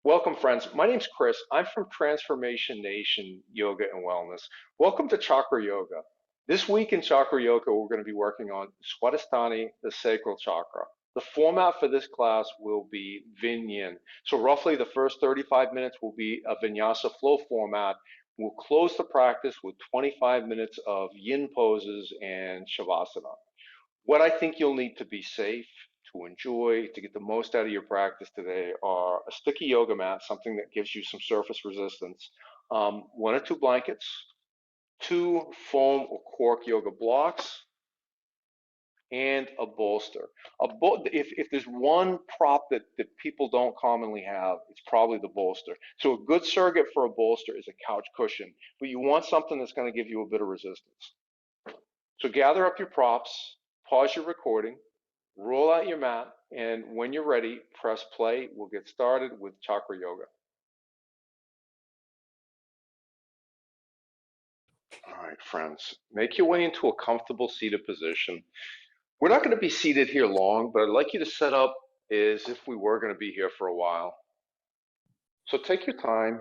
Welcome, friends. My name's Chris. I'm from Transformation Nation Yoga and Wellness. Welcome to Chakra Yoga. This week in Chakra Yoga, we're going to be working on Swadhisthani, the Sacral Chakra. The format for this class will be Yin-Yang. So roughly the first 35 minutes will be a vinyasa flow format. We'll close the practice with 25 minutes of yin poses and shavasana. What I think you'll need to be safe, to enjoy, to get the most out of your practice today are a sticky yoga mat, something that gives you some surface resistance, one or two blankets, two foam or cork yoga blocks, and a bolster. If there's one prop that people don't commonly have, it's probably the bolster. So a good surrogate for a bolster is a couch cushion, but you want something that's going to give you a bit of resistance. So gather up your props, pause your recording, roll out your mat, and when you're ready, press play. We'll get started with Chakra Yoga. All right, friends, make your way into a comfortable seated position. We're not going to be seated here long, but I'd like you to set up as if we were going to be here for a while. So take your time,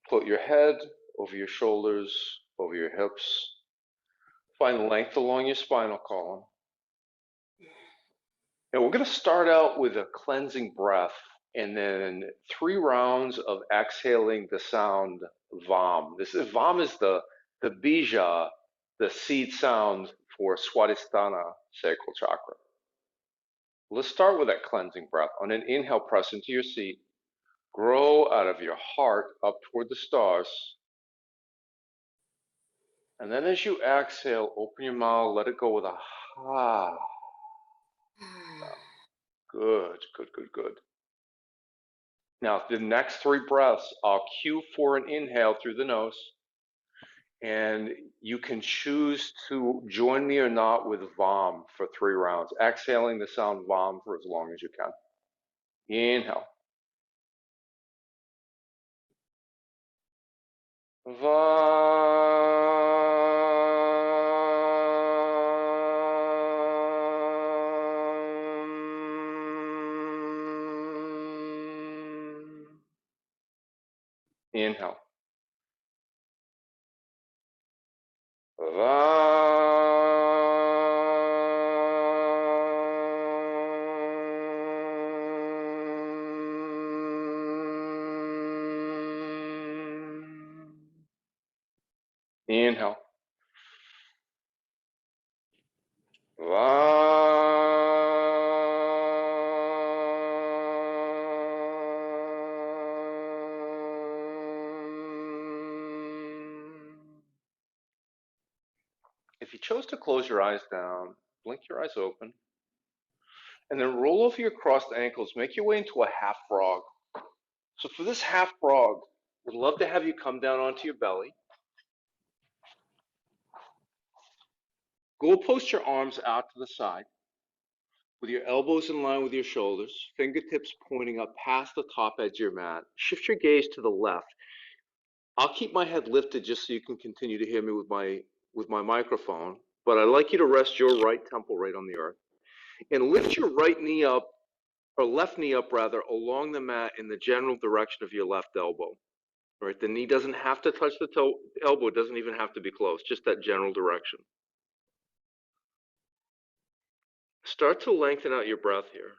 float your head over your shoulders, over your hips. Find length along your spinal column. And we're going to start out with a cleansing breath and then 3 rounds of exhaling the sound Vam. Vam is the bija, the seed sound for Swadhisthana sacral chakra. Let's start with that cleansing breath. On an inhale, press into your seat. Grow out of your heart up toward the stars. And then as you exhale, open your mouth, let it go with a ha. Good, good, good, good. Now, the next 3 breaths, I'll cue for an inhale through the nose. And you can choose to join me or not with Vam for 3 rounds, exhaling the sound Vam for as long as you can. Inhale. Vam. Inhale. Inhale. If you chose to close your eyes down, blink your eyes open, and then roll over your crossed ankles. Make your way into a half frog. So for this half frog, we'd love to have you come down onto your belly. Go post your arms out to the side with your elbows in line with your shoulders, fingertips pointing up past the top edge of your mat. Shift your gaze to the left. I'll keep my head lifted just so you can continue to hear me with my microphone, but I'd like you to rest your right temple right on the earth. And lift your right knee up, or left knee up rather, along the mat in the general direction of your left elbow. All right, the knee doesn't have to touch the elbow, it doesn't even have to be close, just that general direction. Start to lengthen out your breath here.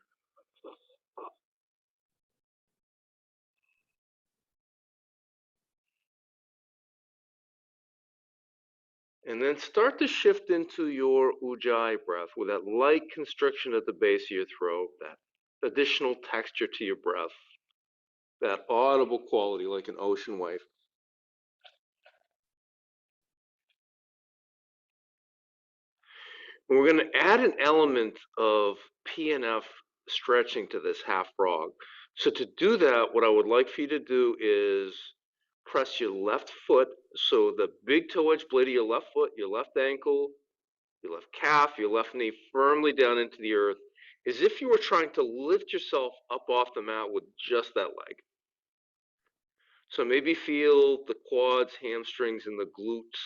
And then start to shift into your ujjayi breath with that light constriction at the base of your throat, that additional texture to your breath, that audible quality like an ocean wave. And we're going to add an element of PNF stretching to this half frog. So to do that, what I would like for you to do is press your left foot, so the big toe edge blade of your left foot, your left ankle, your left calf, your left knee firmly down into the earth, as if you were trying to lift yourself up off the mat with just that leg. So maybe feel the quads, hamstrings, and the glutes,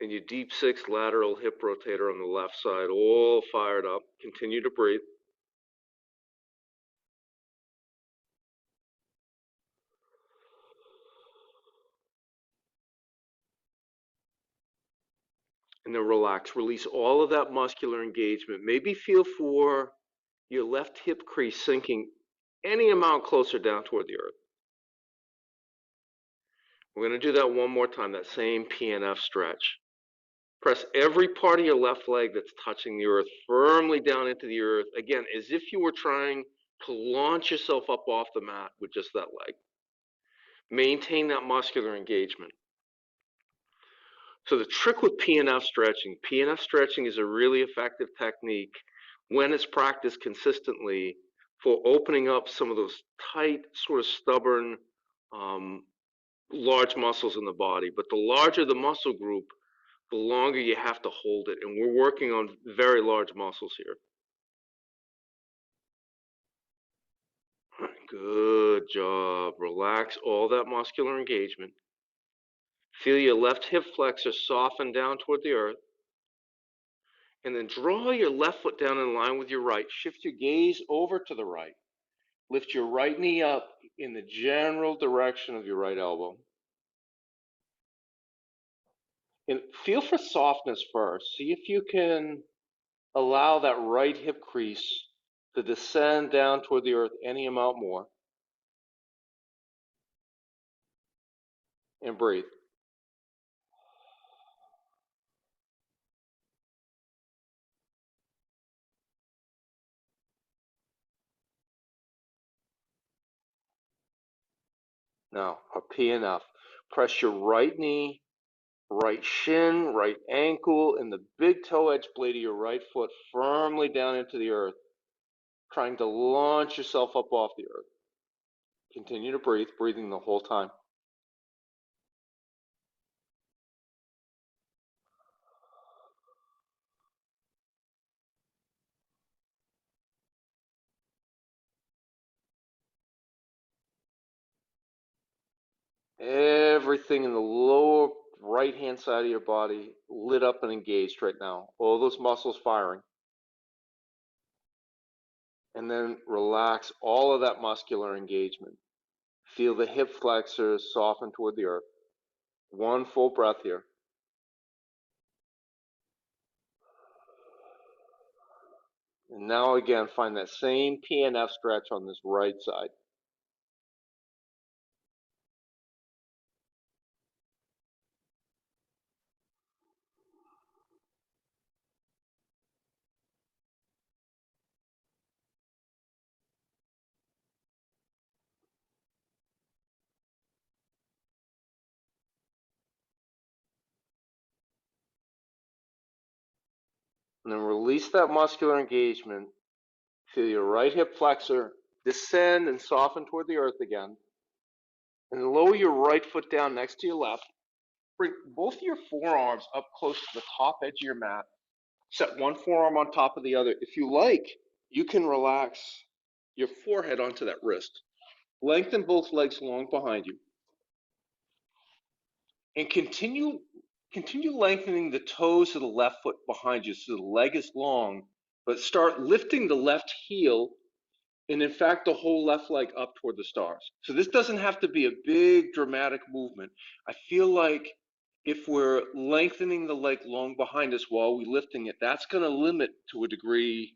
and your deep six lateral hip rotator on the left side, all fired up. Continue to breathe. And then relax. Release all of that muscular engagement. Maybe feel for your left hip crease sinking any amount closer down toward the earth. We're going to do that one more time, that same PNF stretch. Press every part of your left leg that's touching the earth firmly down into the earth, again, as if you were trying to launch yourself up off the mat with just that leg. Maintain that muscular engagement. So the trick with PNF stretching is a really effective technique when it's practiced consistently for opening up some of those tight, sort of stubborn, large muscles in the body. But the larger the muscle group, the longer you have to hold it. And we're working on very large muscles here. Good job. Relax all that muscular engagement. Feel your left hip flexor soften down toward the earth. And then draw your left foot down in line with your right. Shift your gaze over to the right. Lift your right knee up in the general direction of your right elbow. And feel for softness first. See if you can allow that right hip crease to descend down toward the earth any amount more. And breathe. Now, a PNF. Press your right knee, right shin, right ankle, and the big toe edge blade of your right foot firmly down into the earth, trying to launch yourself up off the earth. Continue to breathe, breathing the whole time. Everything in the lower right hand side of your body lit up and engaged right now. All those muscles firing. And then relax all of that muscular engagement. Feel the hip flexors soften toward the earth. One full breath here. And now again, find that same PNF stretch on this right side. And then release that muscular engagement. Feel your right hip flexor descend and soften toward the earth again. And lower your right foot down next to your left. Bring both of your forearms up close to the top edge of your mat. Set one forearm on top of the other. If you like, you can relax your forehead onto that wrist. Lengthen both legs long behind you. And continue lengthening the toes of the left foot behind you so the leg is long, but start lifting the left heel and in fact the whole left leg up toward the stars. So this doesn't have to be a big dramatic movement. I feel like if we're lengthening the leg long behind us while we're lifting it, that's going to limit to a degree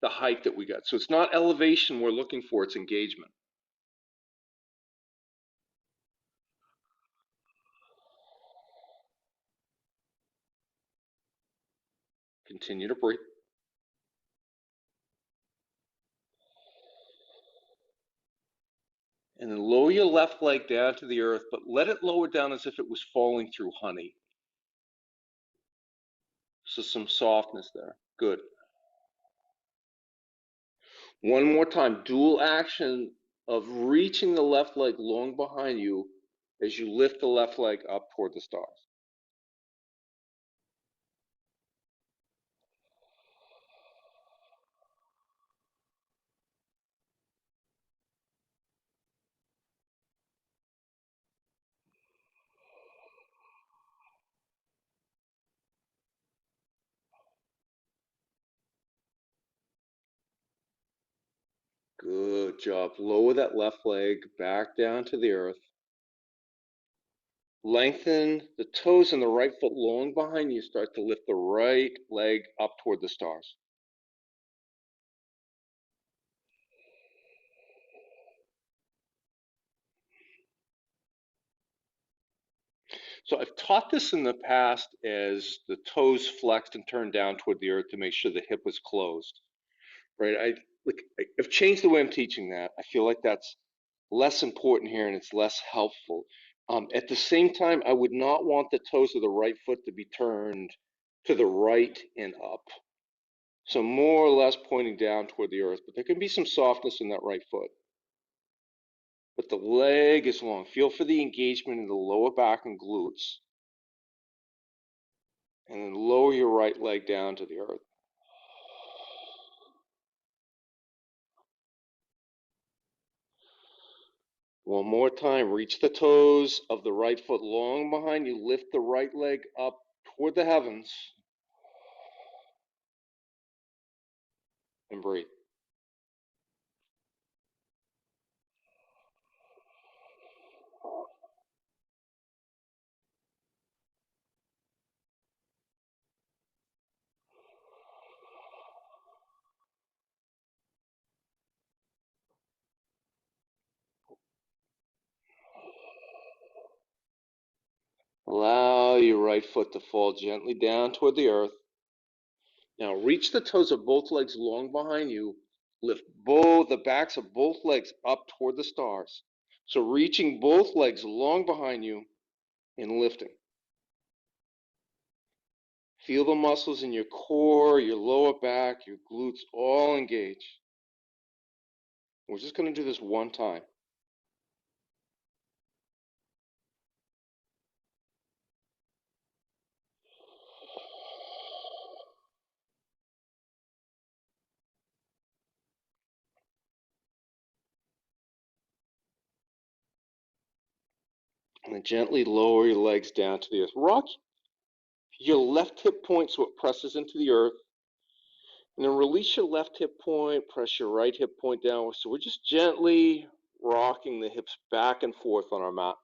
the height that we got. So it's not elevation we're looking for, it's engagement. Continue to breathe. And then lower your left leg down to the earth, but let it lower down as if it was falling through honey. So some softness there. Good. One more time. Dual action of reaching the left leg long behind you as you lift the left leg up toward the stars. Good job. Lower that left leg back down to the earth. Lengthen the toes in the right foot long behind you. Start to lift the right leg up toward the stars. So I've taught this in the past as the toes flexed and turned down toward the earth to make sure the hip was closed. Right? I've changed the way I'm teaching that. I feel like that's less important here and it's less helpful. At the same time, I would not want the toes of the right foot to be turned to the right and up. So more or less pointing down toward the earth, but there can be some softness in that right foot. But the leg is long. Feel for the engagement in the lower back and glutes. And then lower your right leg down to the earth. One more time, reach the toes of the right foot long behind you. Lift the right leg up toward the heavens and breathe. Allow your right foot to fall gently down toward the earth. Now reach the toes of both legs long behind you. Lift the backs of both legs up toward the stars. So reaching both legs long behind you and lifting. Feel the muscles in your core, your lower back, your glutes all engage. We're just going to do this one time. And then gently lower your legs down to the earth. Rock your left hip point so it presses into the earth. And then release your left hip point, press your right hip point down. So we're just gently rocking the hips back and forth on our mat.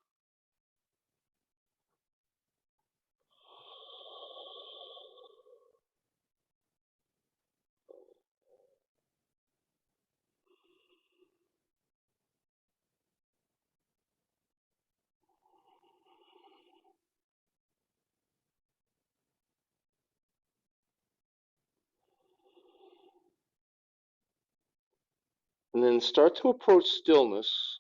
And then start to approach stillness.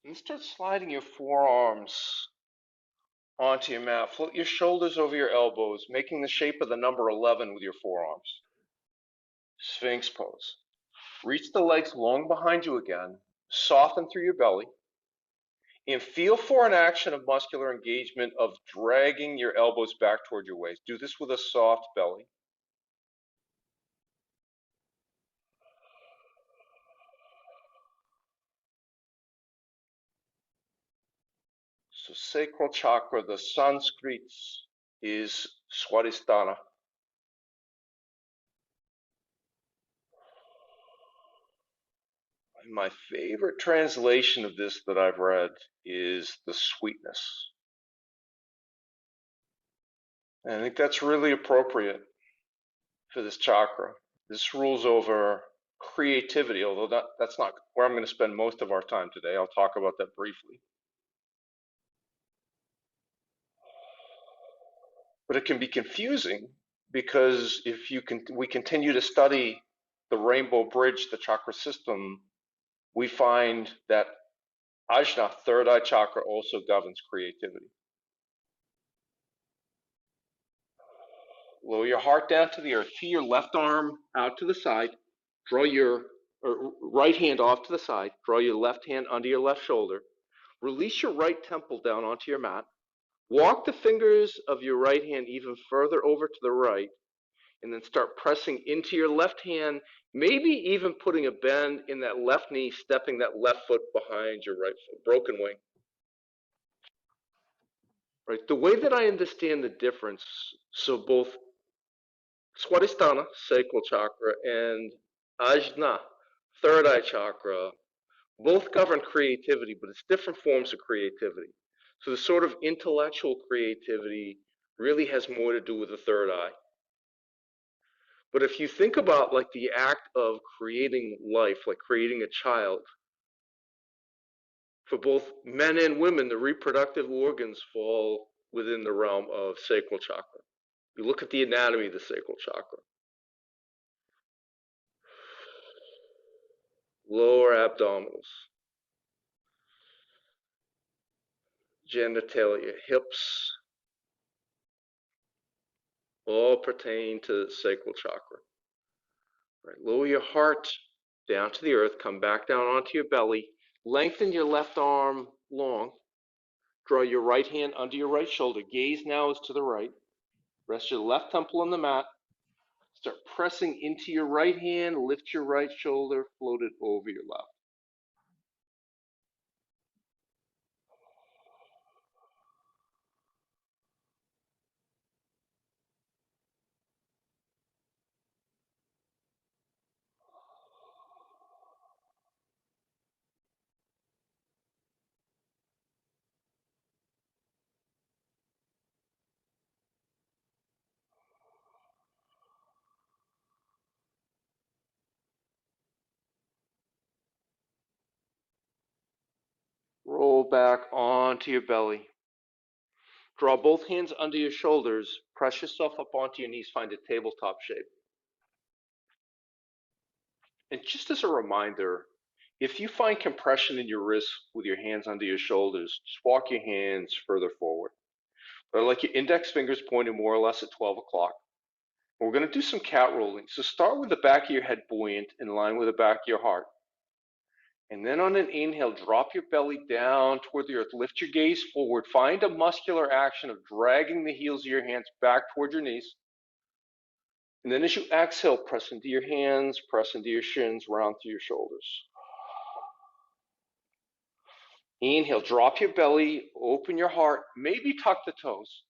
And start sliding your forearms onto your mat. Float your shoulders over your elbows, making the shape of the number 11 with your forearms. Sphinx pose. Reach the legs long behind you again. Soften through your belly. And feel for an action of muscular engagement of dragging your elbows back toward your waist. Do this with a soft belly. So sacral chakra, the Sanskrit is Swadhisthana. My favorite translation of this that I've read is the sweetness. And I think that's really appropriate for this chakra. This rules over creativity, although that's not where I'm going to spend most of our time today. I'll talk about that briefly. But it can be confusing because we continue to study the rainbow bridge, the chakra system, we find that Ajna, third eye chakra, also governs creativity. Lower your heart down to the earth. Tee your left arm out to the side. Draw your right hand off to the side. Draw your left hand under your left shoulder. Release your right temple down onto your mat. Walk the fingers of your right hand even further over to the right, and then start pressing into your left hand, maybe even putting a bend in that left knee, stepping that left foot behind your right foot. Broken wing. Right. The way that I understand the difference, so both Swadhisthana, sacral chakra, and Ajna, third eye chakra, Both govern creativity, but it's different forms of creativity. So the sort of intellectual creativity really has more to do with the third eye. But if you think about like the act of creating life, like creating a child, for both men and women, the reproductive organs fall within the realm of sacral chakra. You look at the anatomy of the sacral chakra. Lower abdominals, genitalia, hips, all pertain to the sacral chakra. Right. Lower your heart down to the earth, come back down onto your belly, lengthen your left arm long, draw your right hand under your right shoulder, gaze now is to the right, rest your left temple on the mat, start pressing into your right hand, lift your right shoulder, float it over your left. Roll back onto your belly. Draw both hands under your shoulders, press yourself up onto your knees, find a tabletop shape. And just as a reminder, if you find compression in your wrists with your hands under your shoulders, just walk your hands further forward. But like your index fingers pointing more or less at 12 o'clock. We're going to do some cat rolling. So start with the back of your head buoyant in line with the back of your heart. And then on an inhale, drop your belly down toward the earth. Lift your gaze forward. Find a muscular action of dragging the heels of your hands back toward your knees. And then as you exhale, press into your hands, press into your shins, round through your shoulders. Inhale, drop your belly, open your heart, maybe tuck the toes.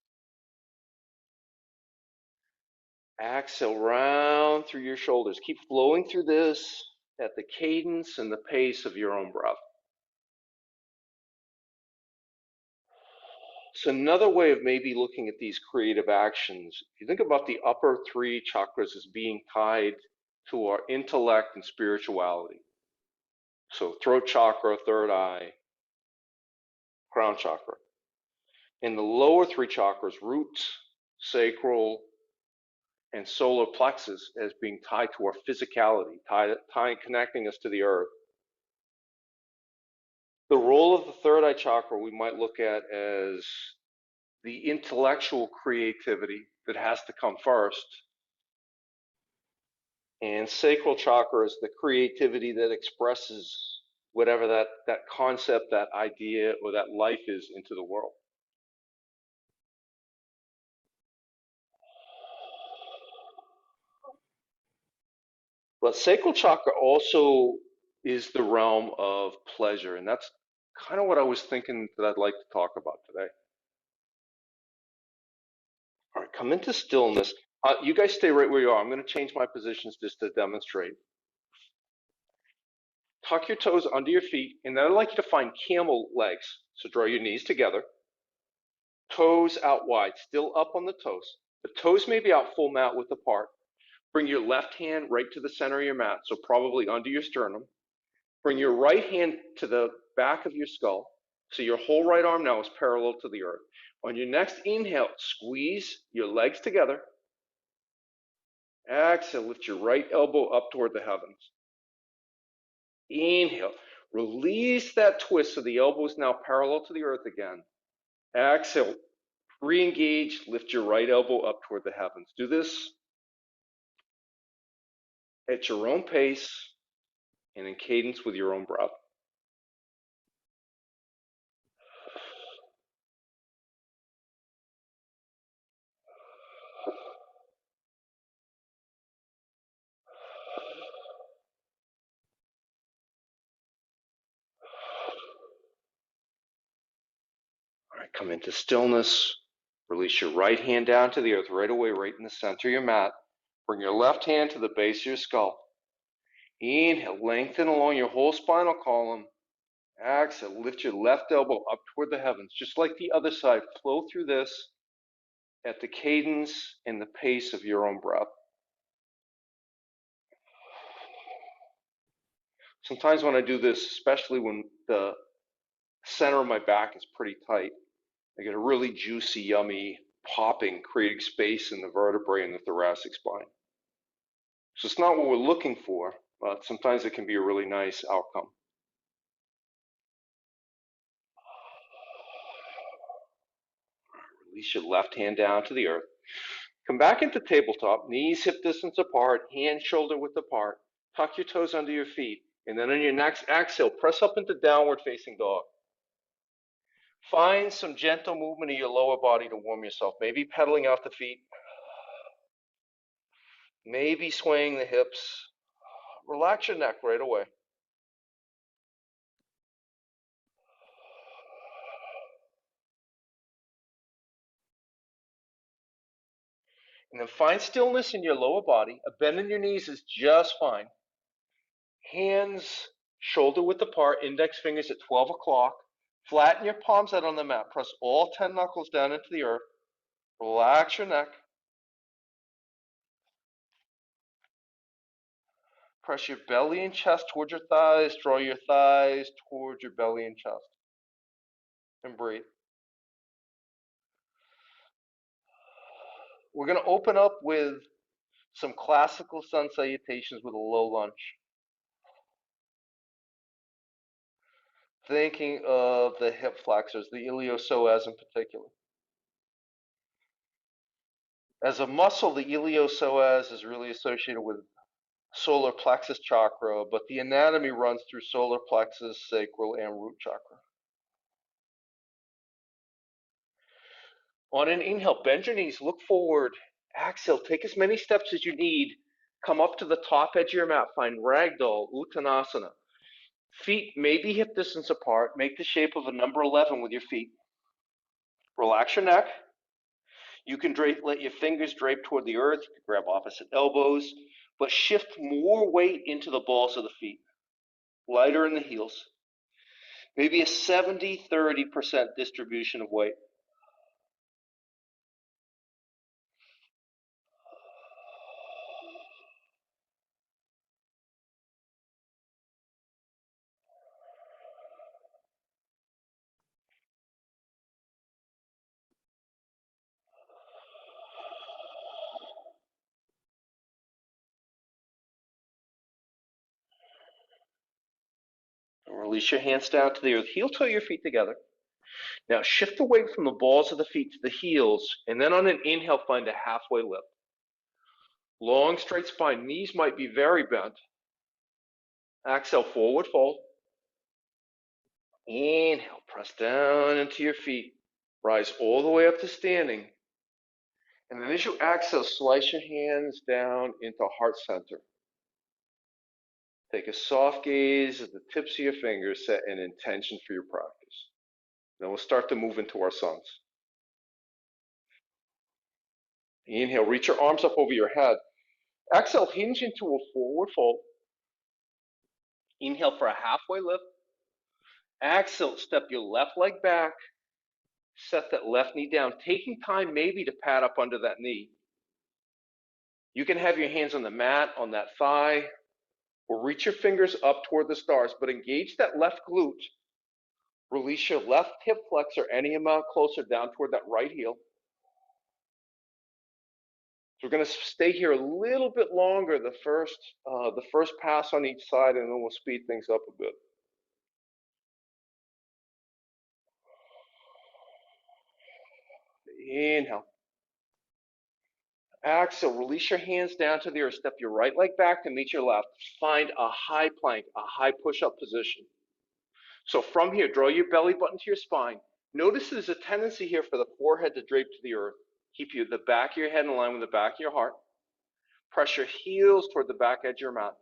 Exhale, round through your shoulders. Keep flowing through this at the cadence and the pace of your own breath. So another way of maybe looking at these creative actions, if you think about the upper three chakras as being tied to our intellect and spirituality. So throat chakra, third eye, crown chakra. And the lower three chakras, roots, sacral, and solar plexus as being tied to our physicality, connecting us to the earth. The role of the third eye chakra we might look at as the intellectual creativity that has to come first. And sacral chakra is the creativity that expresses whatever that concept, that idea, or that life is into the world. But sacral chakra also is the realm of pleasure, and that's kind of what I was thinking that I'd like to talk about today. All right, come into stillness. You guys stay right where you are. I'm going to change my positions just to demonstrate. Tuck your toes under your feet, and then I'd like you to find camel legs. So draw your knees together, toes out wide, still up on the toes. The toes may be out full mat width apart. Bring your left hand right to the center of your mat, so probably under your sternum. Bring your right hand to the back of your skull, so your whole right arm now is parallel to the earth. On your next inhale, squeeze your legs together. Exhale, lift your right elbow up toward the heavens. Inhale, release that twist so the elbow is now parallel to the earth again. Exhale, re-engage, lift your right elbow up toward the heavens. Do this at your own pace and in cadence with your own breath. All right, come into stillness. Release your right hand down to the earth right away, right in the center of your mat. Bring your left hand to the base of your skull. Inhale, lengthen along your whole spinal column. Exhale, lift your left elbow up toward the heavens, just like the other side. Flow through this at the cadence and the pace of your own breath. Sometimes when I do this, especially when the center of my back is pretty tight, I get a really juicy, yummy popping, creating space in the vertebrae in the thoracic spine. So it's not what we're looking for, but sometimes it can be a really nice outcome. Release your left hand down to the earth. Come back into tabletop, knees hip distance apart, hands shoulder width apart. Tuck your toes under your feet. And then on your next exhale, press up into downward facing dog. Find some gentle movement of your lower body to warm yourself. Maybe pedaling out the feet. Maybe swaying the hips. Relax your neck right away. And then find stillness in your lower body. A bend in your knees is just fine. Hands shoulder width apart, index fingers at 12 o'clock. Flatten your palms out on the mat. Press all 10 knuckles down into the earth. Relax your neck. Press your belly and chest towards your thighs. Draw your thighs towards your belly and chest. And breathe. We're going to open up with some classical sun salutations with a low lunge. Thinking of the hip flexors, the iliopsoas in particular. As a muscle, the iliopsoas is really associated with solar plexus chakra, but the anatomy runs through solar plexus, sacral, and root chakra. On an inhale, bend your knees, look forward. Exhale, take as many steps as you need. Come up to the top edge of your mat, find ragdoll, uttanasana. Feet maybe hip distance apart. Make the shape of a number 11 with your feet. Relax your neck. You can let your fingers drape toward the earth, grab opposite elbows, but shift more weight into the balls of the feet. Lighter in the heels. Maybe a 70-30% distribution of weight. And release your hands down to the earth. Heel toe your feet together. Now shift the weight from the balls of the feet to the heels, and then on an inhale, find a halfway lift. Long, straight spine. Knees might be very bent. Exhale, forward fold. Inhale, press down into your feet. Rise all the way up to standing. And then as you exhale, slice your hands down into heart center. Take a soft gaze at the tips of your fingers, set an intention for your practice. Then we'll start to move into our suns. Inhale, reach your arms up over your head. Exhale, hinge into a forward fold. Inhale for a halfway lift. Exhale, step your left leg back. Set that left knee down, taking time maybe to pat up under that knee. You can have your hands on the mat, on that thigh, or reach your fingers up toward the stars, but engage that left glute. Release your left hip flexor any amount closer down toward that right heel. So we're going to stay here a little bit longer, the first pass on each side, and then we'll speed things up a bit. Inhale. Exhale, release your hands down to the earth. Step your right leg back to meet your left. Find a high plank, a high push-up position. So from here, draw your belly button to your spine. Notice there's a tendency here for the forehead to drape to the earth. Keep the back of your head in line with the back of your heart. Press your heels toward the back edge of your mat.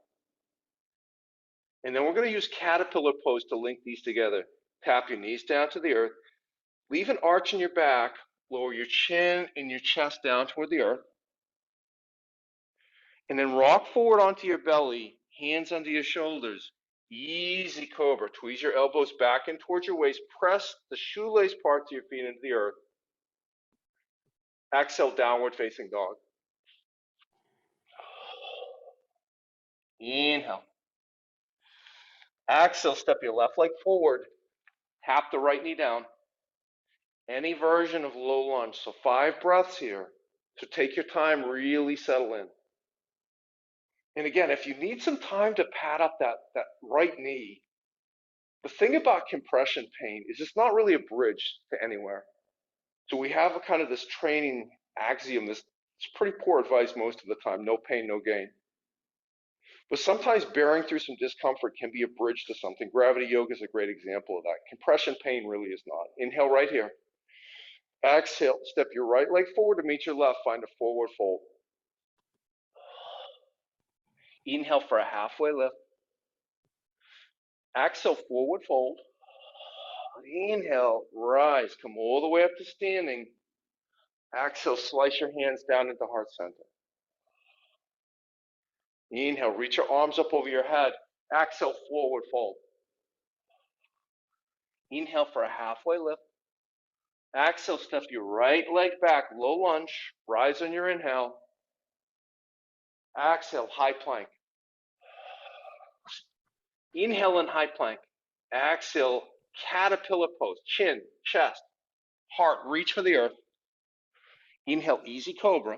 And then we're going to use caterpillar pose to link these together. Tap your knees down to the earth. Leave an arch in your back. Lower your chin and your chest down toward the earth. And then rock forward onto your belly, hands under your shoulders. Easy cobra. Tweeze your elbows back in towards your waist. Press the shoelace parts of your feet into the earth. Exhale, downward facing dog. Inhale. Exhale, step your left leg forward. Tap the right knee down. Any version of low lunge. So 5 breaths here. So take your time, really settle in. And again, if you need some time to pad up that right knee, the thing about compression pain is it's not really a bridge to anywhere. So we have a kind of this training axiom, it's pretty poor advice most of the time, no pain, no gain. But sometimes bearing through some discomfort can be a bridge to something. Gravity yoga is a great example of that. Compression pain really is not. Inhale right here. Exhale, step your right leg forward to meet your left, find a forward fold. Inhale for a halfway lift. Exhale, forward fold. Inhale, rise, come all the way up to standing. Exhale, slice your hands down into heart center. Inhale, reach your arms up over your head. Exhale, forward fold. Inhale for a halfway lift. Exhale, step your right leg back, low lunge. Rise on your inhale. Exhale, high plank. Inhale in high plank. Exhale, caterpillar pose. Chin, chest, heart, reach for the earth. Inhale, easy cobra.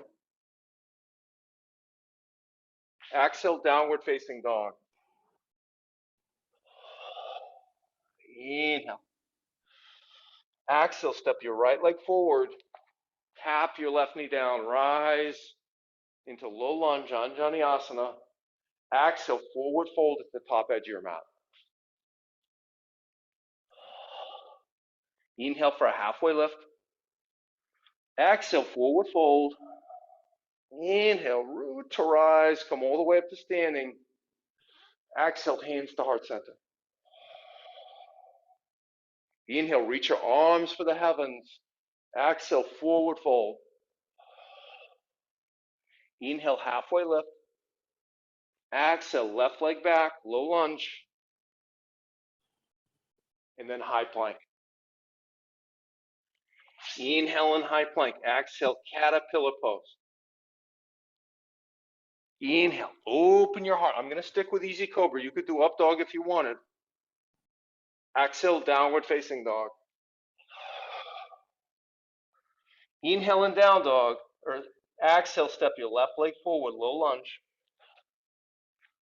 Exhale, downward facing dog. Inhale. Exhale, step your right leg forward. Tap your left knee down. Rise into low lunge, Anjaneyasana. Exhale, forward fold at the top edge of your mat. Inhale for a halfway lift. Exhale, forward fold. Inhale, root to rise. Come all the way up to standing. Exhale, hands to heart center. Inhale, reach your arms for the heavens. Exhale, forward fold. Inhale, halfway lift. Exhale, left leg back, low lunge. And then high plank. Inhale in high plank. Exhale, caterpillar pose. Inhale, open your heart. I'm going to stick with easy cobra. You could do up dog if you wanted. Exhale, downward facing dog. Inhale and down dog. Or exhale, step your left leg forward, low lunge.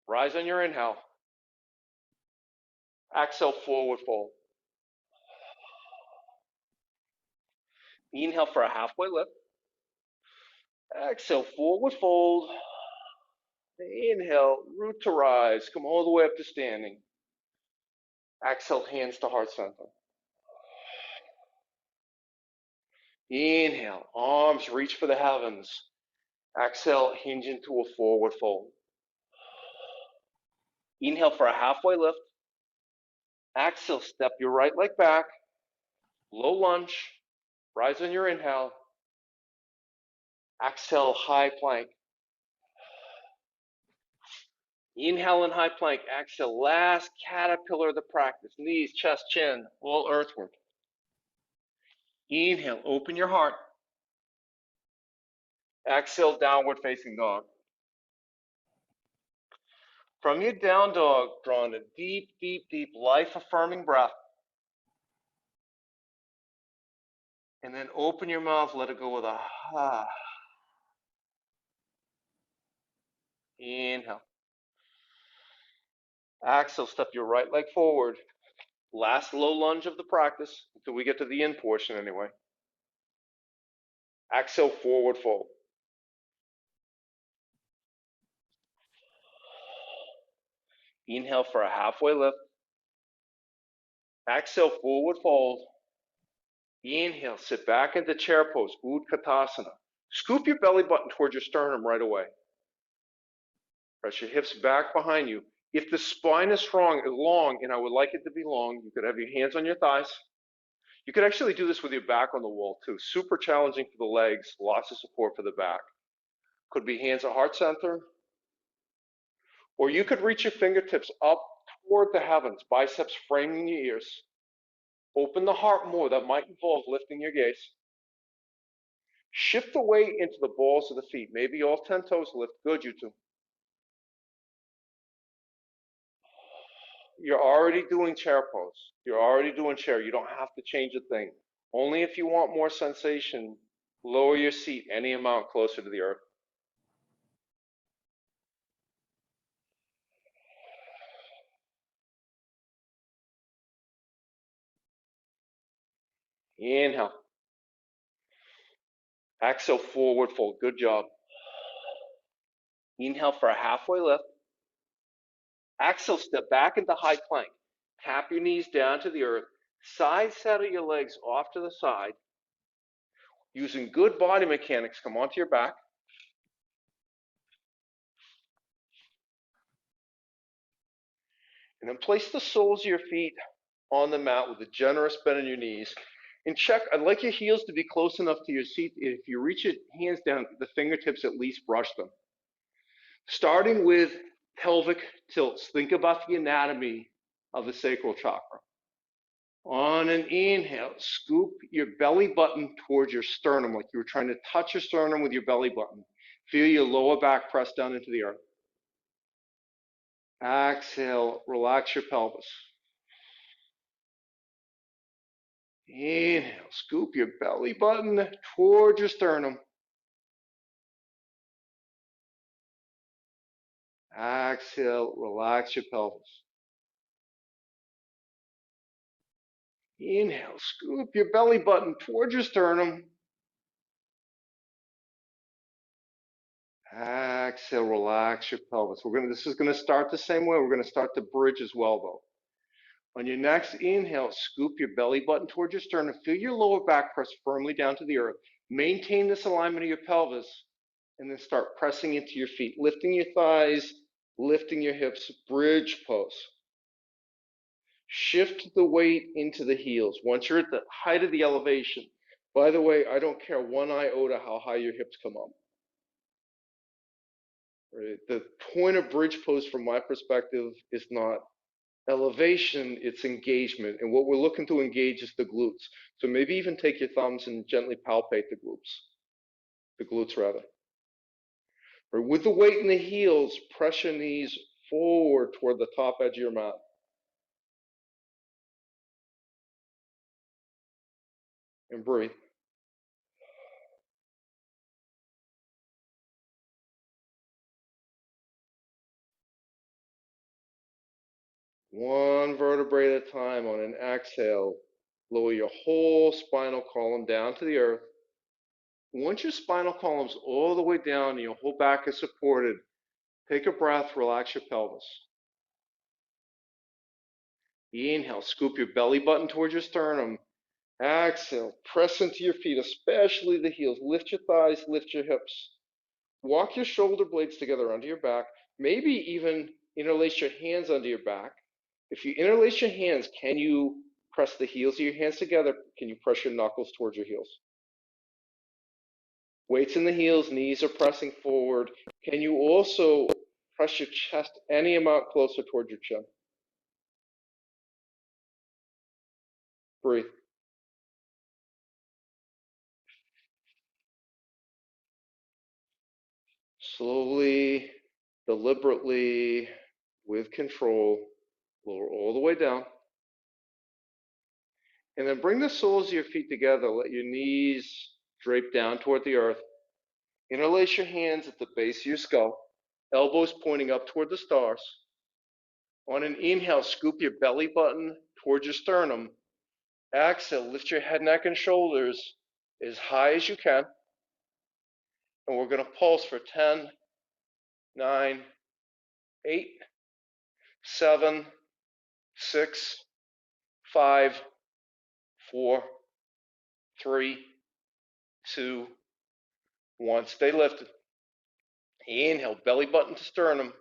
Rise on your inhale. Exhale, forward fold. Inhale for a halfway lift. Exhale, forward fold. Inhale, root to rise. Come all the way up to standing. Exhale, hands to heart center. Inhale, arms reach for the heavens. Exhale, hinge into a forward fold. Inhale for a halfway lift. Exhale, step your right leg back. Low lunge. Rise on your inhale. Exhale, high plank. Inhale in high plank. Exhale, last caterpillar of the practice. Knees, chest, chin, all earthward. Inhale, open your heart. Exhale, downward facing dog. From your down dog, draw in a deep, deep, deep, life-affirming breath. And then open your mouth, let it go with a ha. Inhale. Exhale, step your right leg forward. Last low lunge of the practice until we get to the in portion anyway. Exhale, forward fold. Inhale for a halfway lift. Exhale, forward fold. Inhale, sit back into chair pose, Utkatasana. Scoop your belly button towards your sternum right away. Press your hips back behind you. If the spine is long, and I would like it to be long, you could have your hands on your thighs. You could actually do this with your back on the wall too. Super challenging for the legs, lots of support for the back. Could be hands at heart center. Or you could reach your fingertips up toward the heavens, biceps framing your ears. Open the heart more. That might involve lifting your gaze. Shift the weight into the balls of the feet. Maybe all 10 toes lift. Good, you two. You're already doing chair pose. You're already doing chair. You don't have to change a thing. Only if you want more sensation, lower your seat any amount closer to the earth. Inhale. Exhale, forward fold. Good job. Inhale for a halfway lift. Exhale, step back into high plank. Tap your knees down to the earth. Side saddle your legs off to the side. Using good body mechanics, come onto your back. And then place the soles of your feet on the mat with a generous bend in your knees. And check, I'd like your heels to be close enough to your seat. If you reach your hands down, the fingertips at least brush them. Starting with pelvic tilts. Think about the anatomy of the sacral chakra. On an inhale, scoop your belly button towards your sternum like you were trying to touch your sternum with your belly button. Feel your lower back press down into the earth. Exhale, relax your pelvis. Inhale, scoop your belly button towards your sternum. Exhale, relax your pelvis. Inhale, scoop your belly button towards your sternum. Exhale, relax your pelvis. This is going to start the same way. We're going to start the bridge as well, though. On your next inhale, scoop your belly button towards your sternum. Feel your lower back press firmly down to the earth. Maintain this alignment of your pelvis, and then start pressing into your feet, lifting your thighs, lifting your hips, bridge pose. Shift the weight into the heels. Once you're at the height of the elevation, by the way, I don't care one iota how high your hips come up. Right? The point of bridge pose from my perspective is not elevation, it's engagement. And what we're looking to engage is the glutes. So maybe even take your thumbs and gently palpate the glutes rather. Right? With the weight in the heels, press your knees forward toward the top edge of your mat. And breathe. One vertebrae at a time. On an exhale, lower your whole spinal column down to the earth. Once your spinal column's all the way down and your whole back is supported, take a breath, relax your pelvis. Inhale, scoop your belly button towards your sternum. Exhale, press into your feet, especially the heels. Lift your thighs, lift your hips. Walk your shoulder blades together under your back. Maybe even interlace your hands under your back. If you interlace your hands, can you press the heels of your hands together? Can you press your knuckles towards your heels? Weights in the heels, knees are pressing forward. Can you also press your chest any amount closer towards your chin? Breathe. Slowly, deliberately, with control, lower all the way down. And then bring the soles of your feet together. Let your knees drape down toward the earth. Interlace your hands at the base of your skull, elbows pointing up toward the stars. On an inhale, scoop your belly button towards your sternum. Exhale, lift your head, neck, and shoulders as high as you can. And we're going to pulse for 10, 9, 8, 7, 6, 5, 4, 3, 2, 1. Stay lifted. Inhale, belly button to sternum.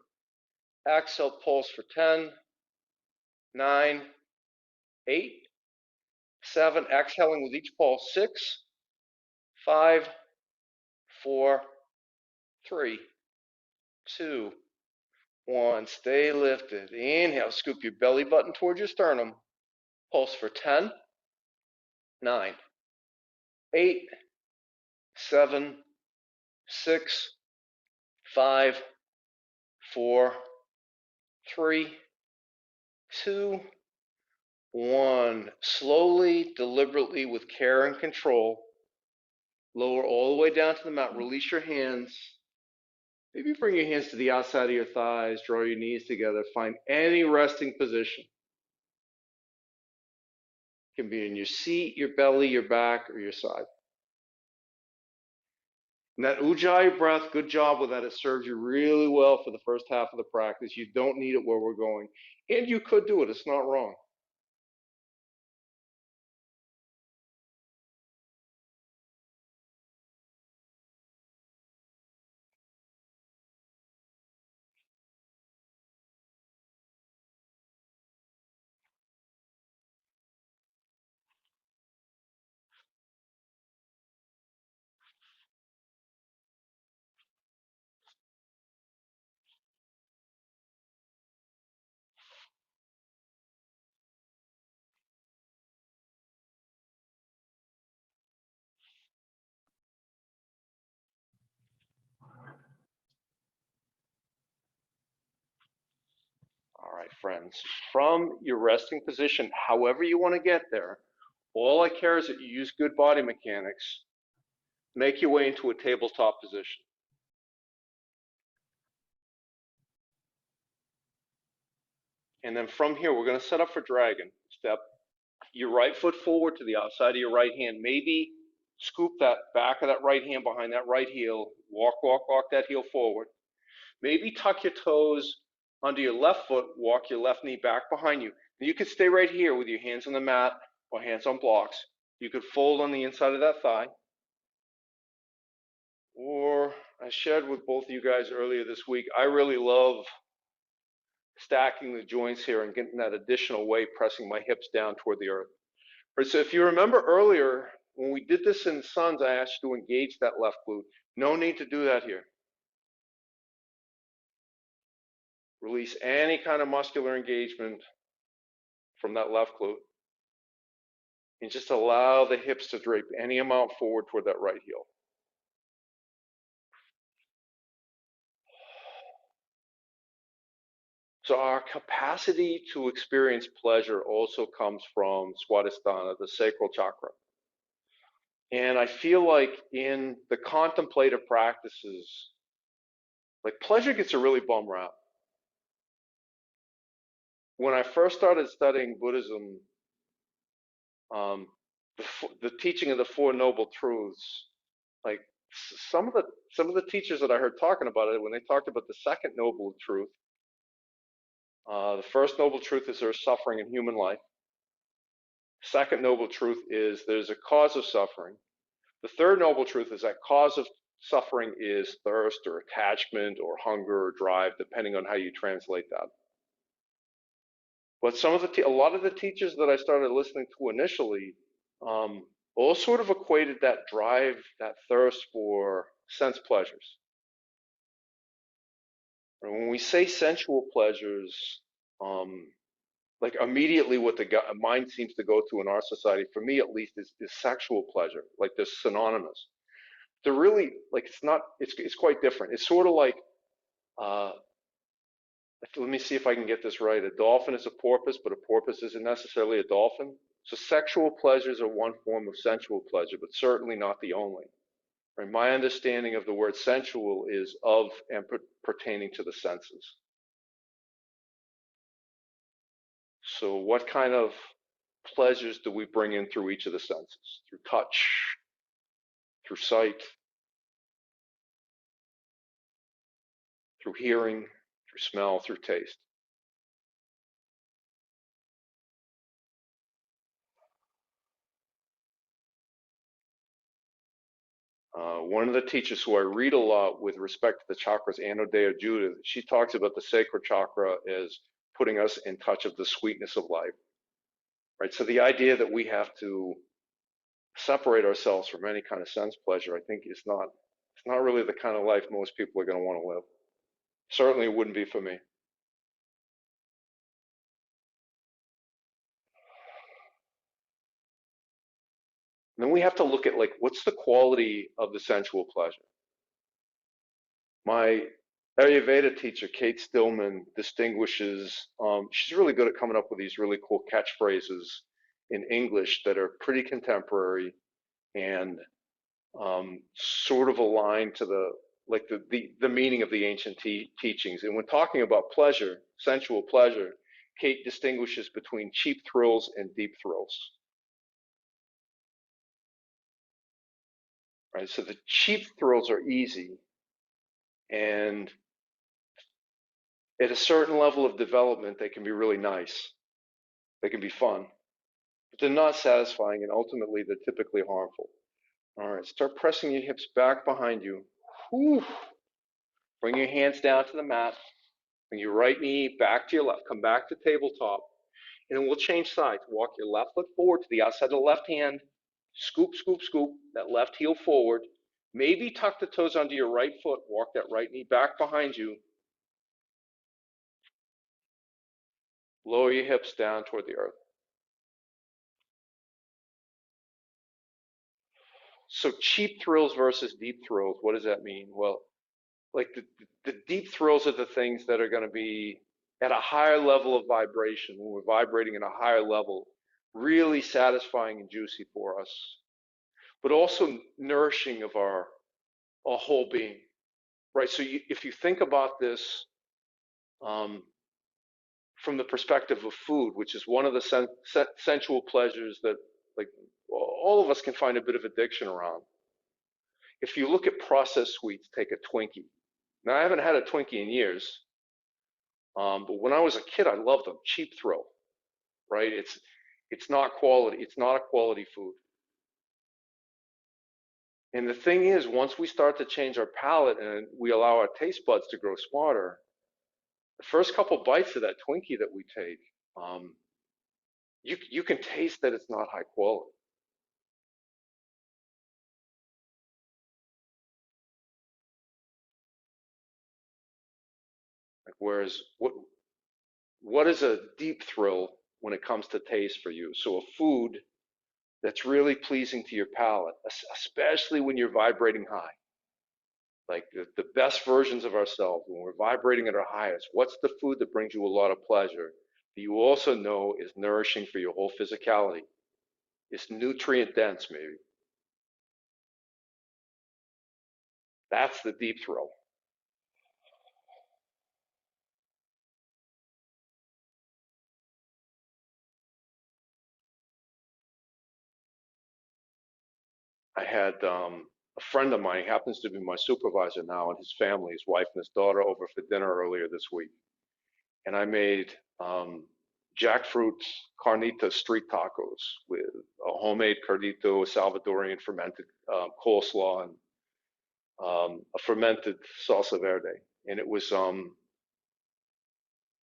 Exhale, pulse for 10, 9, 8, 7. Exhaling with each pulse. 6, 5, 4, 3, 2, 1. Stay lifted. Inhale, scoop your belly button towards your sternum. Pulse for 10, 9, 8, 7, 6, 5, 4, 3, 2, 1. Slowly, deliberately, with care and control, lower all the way down to the mat. Release your hands. Maybe bring your hands to the outside of your thighs. Draw your knees together. Find any resting position. It can be in your seat, your belly, your back, or your side. And that ujjayi breath, good job with that. It serves you really well for the first half of the practice. You don't need it where we're going. And you could do it. It's not wrong. All right, friends. From your resting position, however you want to get there, all I care is that you use good body mechanics. Make your way into a tabletop position. And then from here, we're going to set up for dragon. Step your right foot forward to the outside of your right hand. Maybe scoop that back of that right hand behind that right heel. Walk, walk, walk that heel forward. Maybe tuck your toes under your left foot. Walk your left knee back behind you. And you could stay right here with your hands on the mat or hands on blocks. You could fold on the inside of that thigh. Or I shared with both of you guys earlier this week, I really love stacking the joints here and getting that additional weight, pressing my hips down toward the earth. Right, so if you remember earlier, when we did this in Suns, I asked you to engage that left glute. No need to do that here. Release any kind of muscular engagement from that left glute. And just allow the hips to drape any amount forward toward that right heel. So our capacity to experience pleasure also comes from Swadhisthana, the sacral chakra. And I feel like in the contemplative practices, like pleasure gets a really bum rap. When I first started studying Buddhism, um, the teaching of the Four Noble Truths, like some of the teachers that I heard talking about it, when they talked about the second noble truth, the first noble truth is there's suffering in human life. Second noble truth is there's a cause of suffering. The third noble truth is that cause of suffering is thirst or attachment or hunger or drive, depending on how you translate that. But a lot of the teachers that I started listening to initially, all sort of equated that drive, that thirst for sense pleasures. And when we say sensual pleasures, like immediately what the mind seems to go to in our society, for me at least, is sexual pleasure. Like they're synonymous. They're really like it's quite different. It's sort of like uh, let me see if I can get this right. A dolphin is a porpoise, but a porpoise isn't necessarily a dolphin. So sexual pleasures are one form of sensual pleasure, but certainly not the only. Right? My understanding of the word sensual is of and pertaining to the senses. So what kind of pleasures do we bring in through each of the senses? Through touch, through sight, through hearing, through smell, through taste. One of the teachers who I read a lot with respect to the chakras, Anodea Judith, she talks about the sacral chakra as putting us in touch of the sweetness of life. Right? So the idea that we have to separate ourselves from any kind of sense pleasure, I think it's not really the kind of life most people are going to want to live. Certainly it wouldn't be for me. And then we have to look at like, what's the quality of the sensual pleasure? My Ayurveda teacher, Kate Stillman, distinguishes, she's really good at coming up with these really cool catchphrases in English that are pretty contemporary and sort of aligned to the meaning of the ancient teachings. And when talking about pleasure, sensual pleasure, Kate distinguishes between cheap thrills and deep thrills. Right? So the cheap thrills are easy, and at a certain level of development, they can be really nice. They can be fun, but they're not satisfying, and ultimately, they're typically harmful. All right, start pressing your hips back behind you. Whew. Bring your hands down to the mat. Bring your right knee back to your left. Come back to tabletop. And then we'll change sides. Walk your left foot forward to the outside of the left hand. Scoop, scoop, scoop. That left heel forward. Maybe tuck the toes under your right foot. Walk that right knee back behind you. Lower your hips down toward the earth. So cheap thrills versus deep thrills, what does that mean? Well, like the deep thrills are the things that are going to be at a higher level of vibration, when we're vibrating at a higher level, really satisfying and juicy for us, but also nourishing of our whole being, right? So if you think about this um, from the perspective of food, which is one of the sensual pleasures that like all of us can find a bit of addiction around. If you look at processed sweets, take a Twinkie. Now, I haven't had a Twinkie in years, but when I was a kid, I loved them. Cheap thrill, right? It's not quality. It's not a quality food. And the thing is, once we start to change our palate and we allow our taste buds to grow smarter, the first couple bites of that Twinkie that we take, um, you can taste that it's not high quality. Like, whereas what is a deep thrill when it comes to taste for you? So a food that's really pleasing to your palate, especially when you're vibrating high. Like the best versions of ourselves, when we're vibrating at our highest, what's the food that brings you a lot of pleasure that you also know is nourishing for your whole physicality? It's nutrient dense, maybe. That's the deep thrill. I had a friend of mine, he happens to be my supervisor now, and his family, his wife and his daughter, over for dinner earlier this week. And I made jackfruit carnitas street tacos with a homemade cardito, Salvadorian fermented coleslaw, and a fermented salsa verde. And it was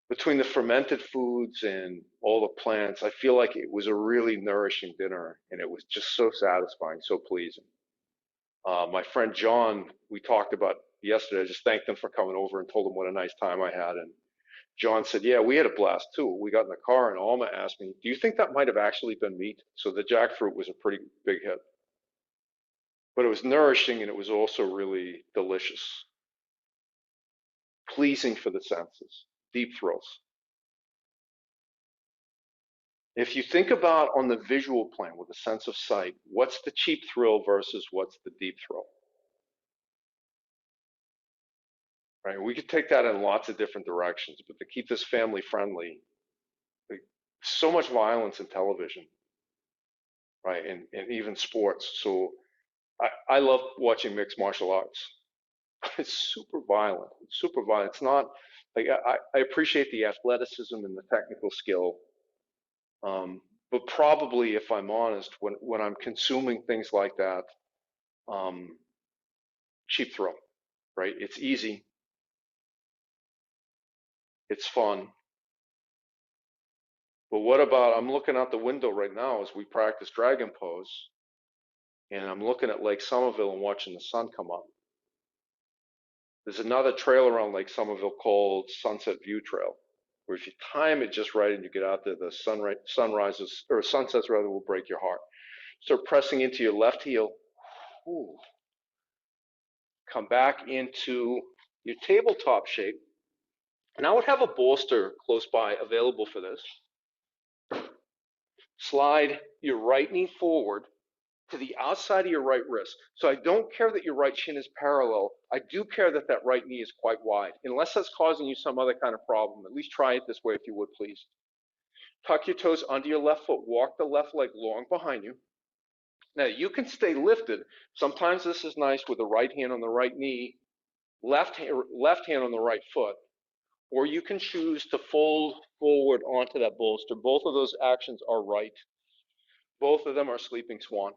between the fermented foods and all the plants, I feel like it was a really nourishing dinner, and it was just so satisfying, so pleasing. My friend John, we talked about yesterday. I just thanked him for coming over and told him what a nice time I had. And John said, "Yeah, we had a blast too. We got in the car, and Alma asked me, 'Do you think that might have actually been meat?' So the jackfruit was a pretty big hit, but it was nourishing and it was also really delicious, pleasing for the senses, deep thrills. If you think about on the visual plane with a sense of sight, what's the cheap thrill versus what's the deep thrill? Right? We could take that in lots of different directions, but to keep this family friendly, like, so much violence in television, right? And even sports. So I love watching mixed martial arts. It's super violent. It's super violent. It's not like I appreciate the athleticism and the technical skill. But probably, if I'm honest, when I'm consuming things like that, um, cheap thrill, right? It's easy, it's fun. But what about, I'm looking out the window right now as we practice dragon pose, and I'm looking at Lake Somerville and watching the sun come up. There's another trail around Lake Somerville called Sunset View Trail, where if you time it just right and you get out there, the sunrises or sunsets rather will break your heart. Start pressing into your left heel. Ooh. Come back into your tabletop shape. And I would have a bolster close by available for this. Slide your right knee forward to the outside of your right wrist. So I don't care that your right shin is parallel. I do care that that right knee is quite wide. Unless that's causing you some other kind of problem, at least try it this way if you would, please. Tuck your toes under your left foot. Walk the left leg long behind you. Now, you can stay lifted. Sometimes this is nice with the right hand on the right knee, left hand on the right foot. Or you can choose to fold forward onto that bolster. Both of those actions are right. Both of them are sleeping swan.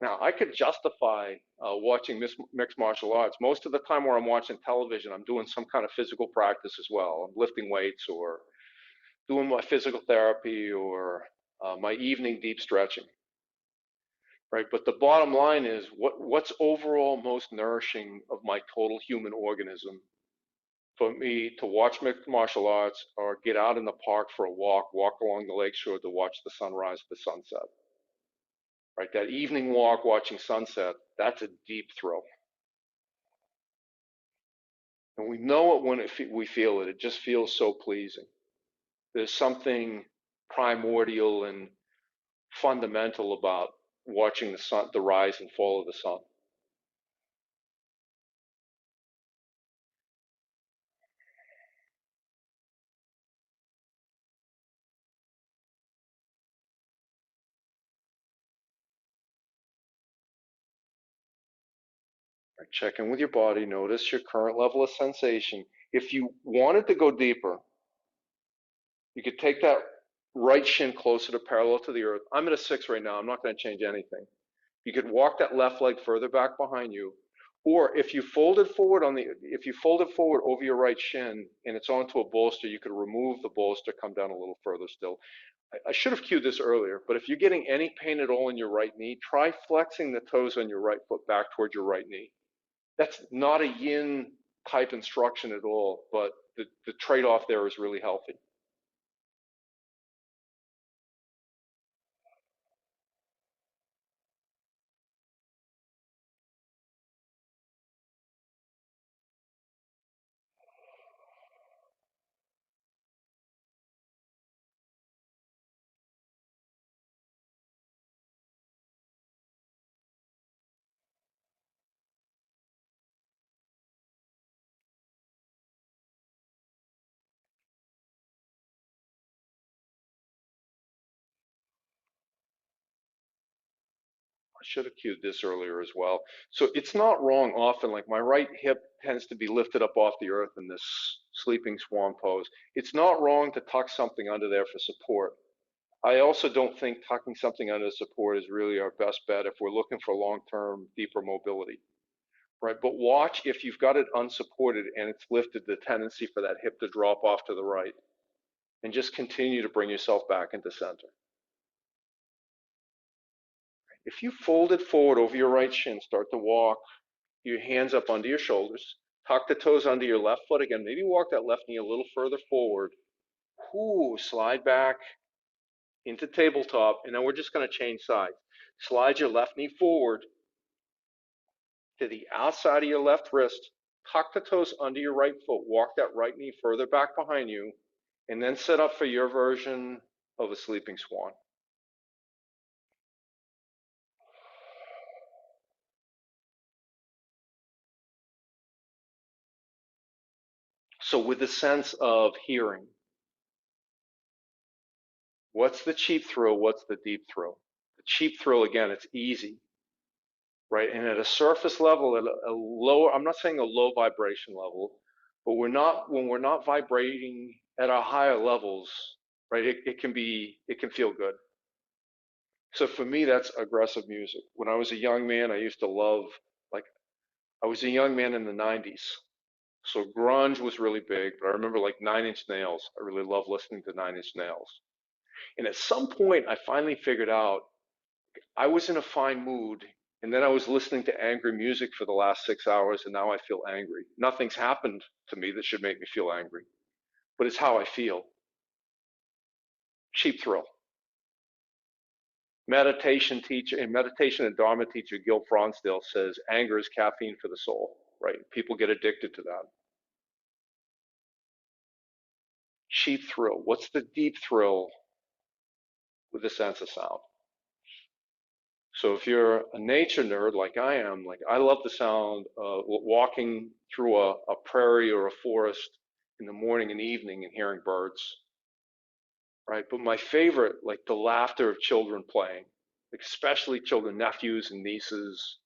Now, I could justify watching mixed martial arts. Most of the time where I'm watching television, I'm doing some kind of physical practice as well. I'm lifting weights or doing my physical therapy or my evening deep stretching, right? But the bottom line is what's overall most nourishing of my total human organism for me to watch mixed martial arts or get out in the park for a walk along the lakeshore to watch the sunrise, the sunset, right? That evening walk watching sunset, that's a deep thrill. And we know it when we feel it. It just feels so pleasing. There's something primordial and fundamental about watching the sun, the rise and fall of the sun. Right, check in with your body. Notice your current level of sensation. If you wanted to go deeper, you could take that right shin closer to parallel to the earth. I'm at a 6 right now. I'm not going to change anything. You could walk that left leg further back behind you. Or if you folded forward over your right shin and it's onto a bolster, you could remove the bolster, come down a little further still. I should have cued this earlier, but if you're getting any pain at all in your right knee, try flexing the toes on your right foot back towards your right knee. That's not a yin type instruction at all, but the trade-off there is really healthy. I should have cued this earlier as well. So it's not wrong often, like my right hip tends to be lifted up off the earth in this sleeping swan pose. It's not wrong to tuck something under there for support. I also don't think tucking something under support is really our best bet if we're looking for long-term deeper mobility, right? But watch if you've got it unsupported and it's lifted, the tendency for that hip to drop off to the right, and just continue to bring yourself back into center. If you fold it forward over your right shin, start to walk your hands up under your shoulders, tuck the toes under your left foot again, maybe walk that left knee a little further forward. Ooh, slide back into tabletop, and then we're just going to change sides. Slide your left knee forward to the outside of your left wrist, tuck the toes under your right foot, walk that right knee further back behind you, and then set up for your version of a sleeping swan. So with the sense of hearing, what's the cheap thrill? What's the deep thrill? The cheap thrill, again, it's easy, right? And at a surface level, at a lower, I'm not saying a low vibration level, but when we're not vibrating at our higher levels, right? It can feel good. So for me, that's aggressive music. When I was a young man, I used to love, like, I was a young man in the 90s. So grunge was really big, but I remember like Nine Inch Nails. I really loved listening to Nine Inch Nails. And at some point, I finally figured out I was in a fine mood And then I was listening to angry music for the last 6 hours, and now I feel angry. Nothing's happened to me that should make me feel angry, but it's how I feel. Cheap thrill. Meditation and Dharma teacher Gil Fronsdale says anger is caffeine for the soul, right? People get addicted to that. Cheap thrill. What's the deep thrill with the sense of sound? So if you're a nature nerd like I am, like I love the sound of walking through a prairie or a forest in the morning and evening and hearing birds, right? But my favorite, like the laughter of children playing, like especially children, nephews and nieces.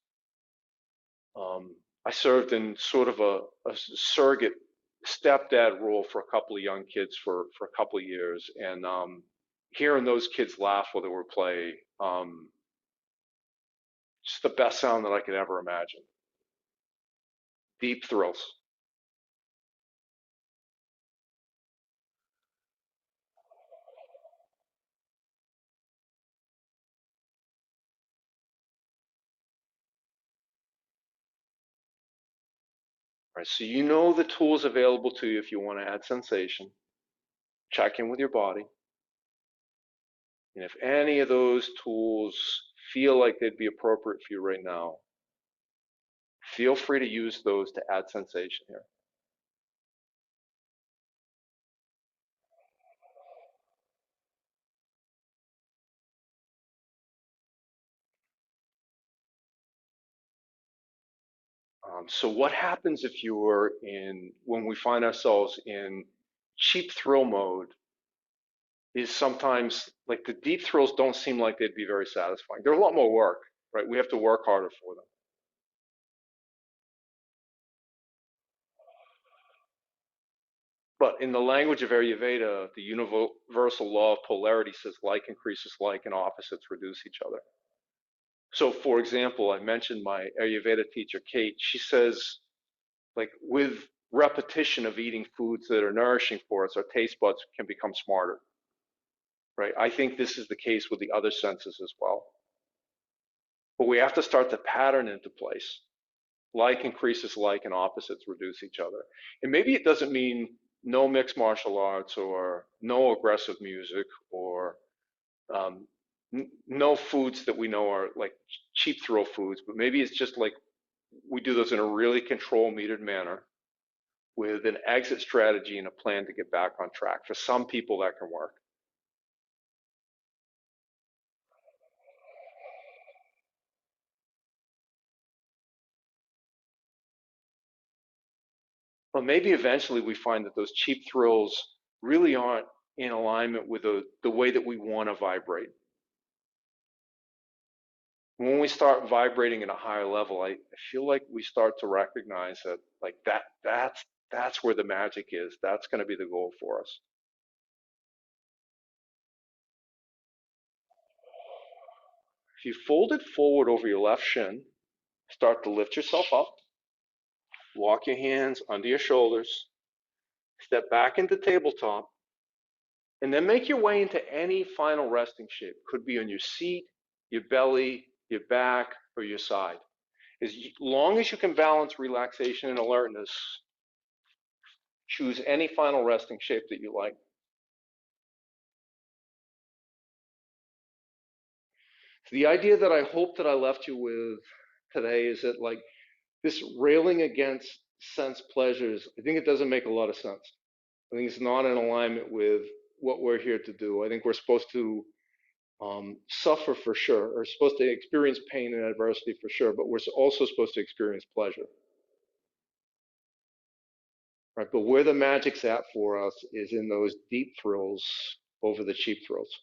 I served in sort of a surrogate stepdad role for a couple of young kids for a couple of years, and hearing those kids laugh while they were playing, just the best sound that I could ever imagine. Deep thrills. Right, so you know the tools available to you if you want to add sensation. Check in with your body. And if any of those tools feel like they'd be appropriate for you right now, feel free to use those to add sensation here. So what happens if when we find ourselves in cheap thrill mode is sometimes like the deep thrills don't seem like they'd be very satisfying. They're a lot more work, right? We have to work harder for them. But in the language of Ayurveda, the universal law of polarity says like increases like and opposites reduce each other. So for example, I mentioned my Ayurveda teacher, Kate. She says, like with repetition of eating foods that are nourishing for us, our taste buds can become smarter, right? I think this is the case with the other senses as well. But we have to start the pattern into place. Like increases like and opposites reduce each other. And maybe it doesn't mean no mixed martial arts or no aggressive music or no foods that we know are like cheap thrill foods, but maybe it's just like we do those in a really control metered manner with an exit strategy and a plan to get back on track. For some people, that can work. But maybe eventually we find that those cheap thrills really aren't in alignment with the way that we want to vibrate. When we start vibrating at a higher level, I feel like we start to recognize that like that's where the magic is. That's going to be the goal for us. If you fold it forward over your left shin, start to lift yourself up, walk your hands under your shoulders, step back into tabletop, and then make your way into any final resting shape. Could be on your seat, your belly, your back, or your side. As long as you can balance relaxation and alertness, choose any final resting shape that you like. The idea that I hope that I left you with today is that like this railing against sense pleasures, I think it doesn't make a lot of sense. I think it's not in alignment with what we're here to do. I think we're supposed to suffer for sure, or supposed to experience pain and adversity for sure, but we're also supposed to experience pleasure, right? But where the magic's at for us is in those deep thrills over the cheap thrills.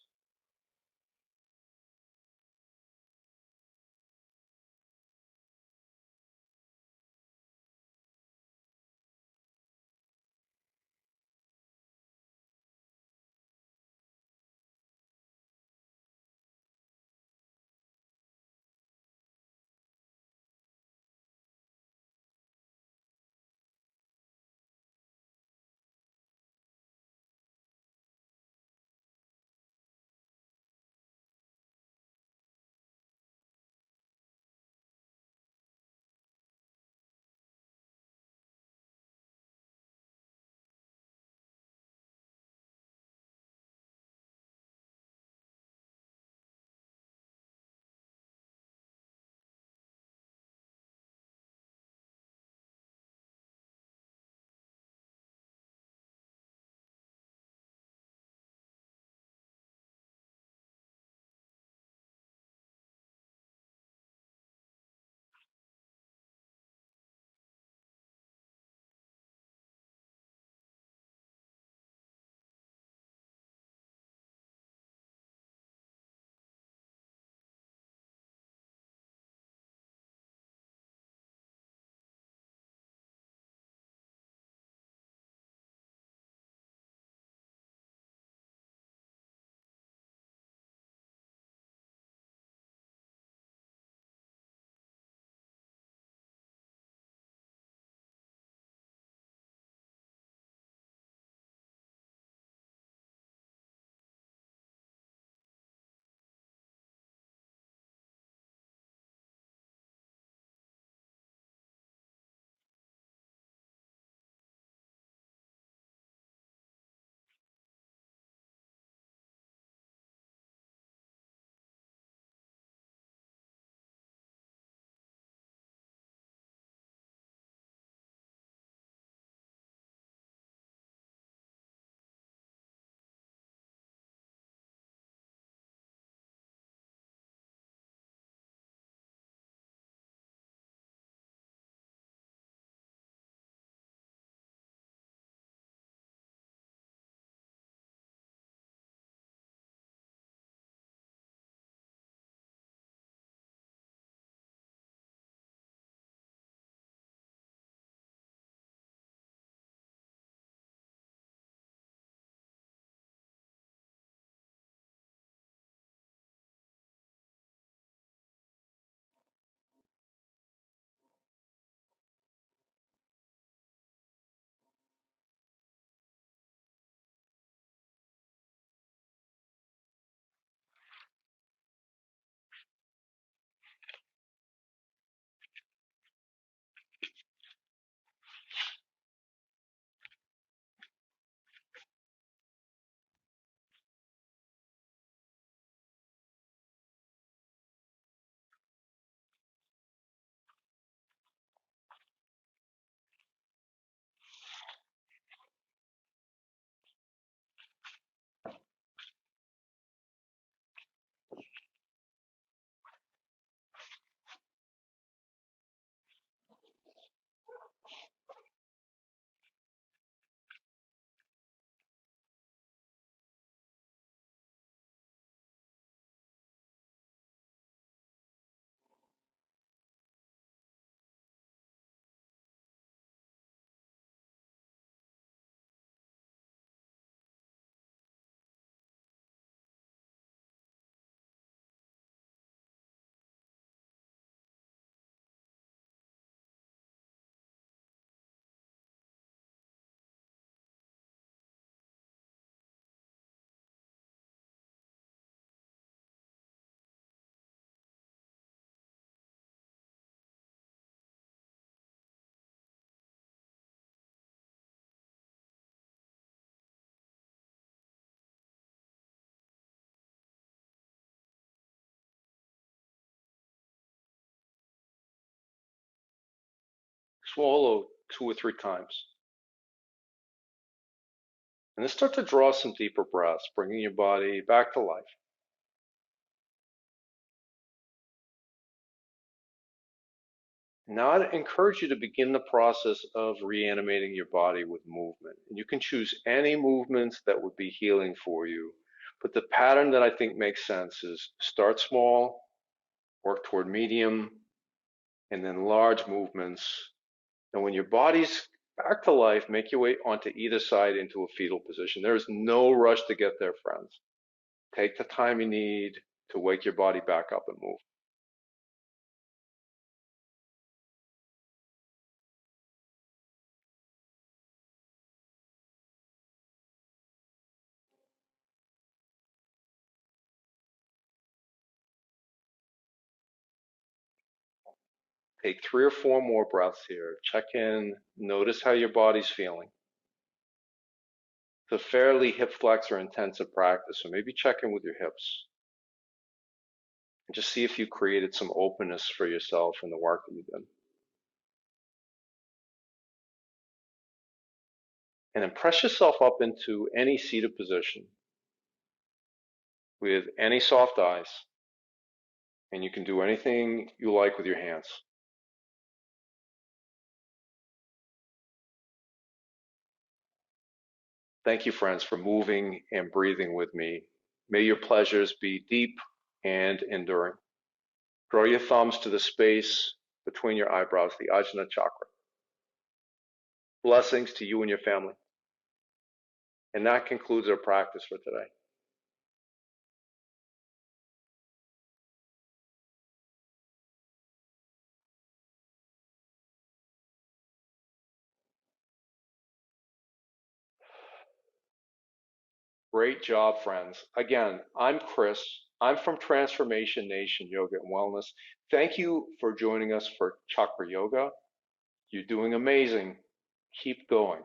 Swallow 2 or 3 times. And then start to draw some deeper breaths, bringing your body back to life. Now I'd encourage you to begin the process of reanimating your body with movement. And you can choose any movements that would be healing for you. But the pattern that I think makes sense is start small, work toward medium, and then large movements. And when your body's back to life, make your way onto either side into a fetal position. There is no rush to get there, friends. Take the time you need to wake your body back up and move. Take 3 or 4 more breaths here. Check in, notice how your body's feeling. It's a fairly hip flexor intensive practice, so maybe check in with your hips and just see if you created some openness for yourself in the work that you did. And then press yourself up into any seated position with any soft eyes, and you can do anything you like with your hands. Thank you, friends, for moving and breathing with me. May your pleasures be deep and enduring. Draw your thumbs to the space between your eyebrows, the Ajna chakra. Blessings to you and your family. And that concludes our practice for today. Great job, friends. Again, I'm Chris. I'm from Transformation Nation Yoga and Wellness. Thank you for joining us for Chakra Yoga. You're doing amazing. Keep going.